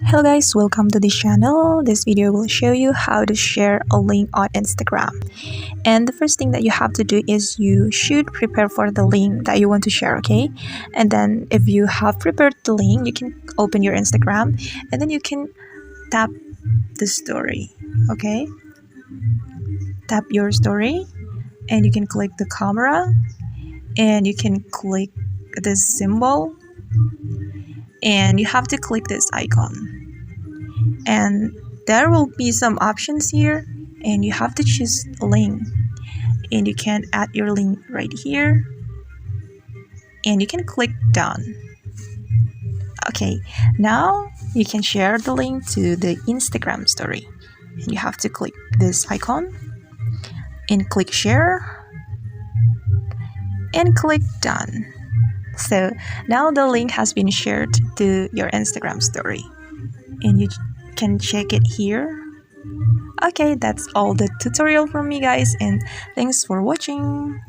Hello guys, welcome to this channel. This video will show you how to share a link on Instagram. And the first thing that you have to do is you should prepare for the link that you want to share, okay? And then if you have prepared the link, you can open your Instagram and then you can tap the story, okay? Tap your story and you can click the camera and you can click this symbol and you have to click this icon. And there will be some options here and you have to choose a link and you can add your link right here and you can click done. Okay, now you can share the link to the Instagram story and you have to click this icon and click share and click done. So now the link has been shared to your Instagram story and you can check it here. Okay, that's all the tutorial from me guys, and thanks for watching.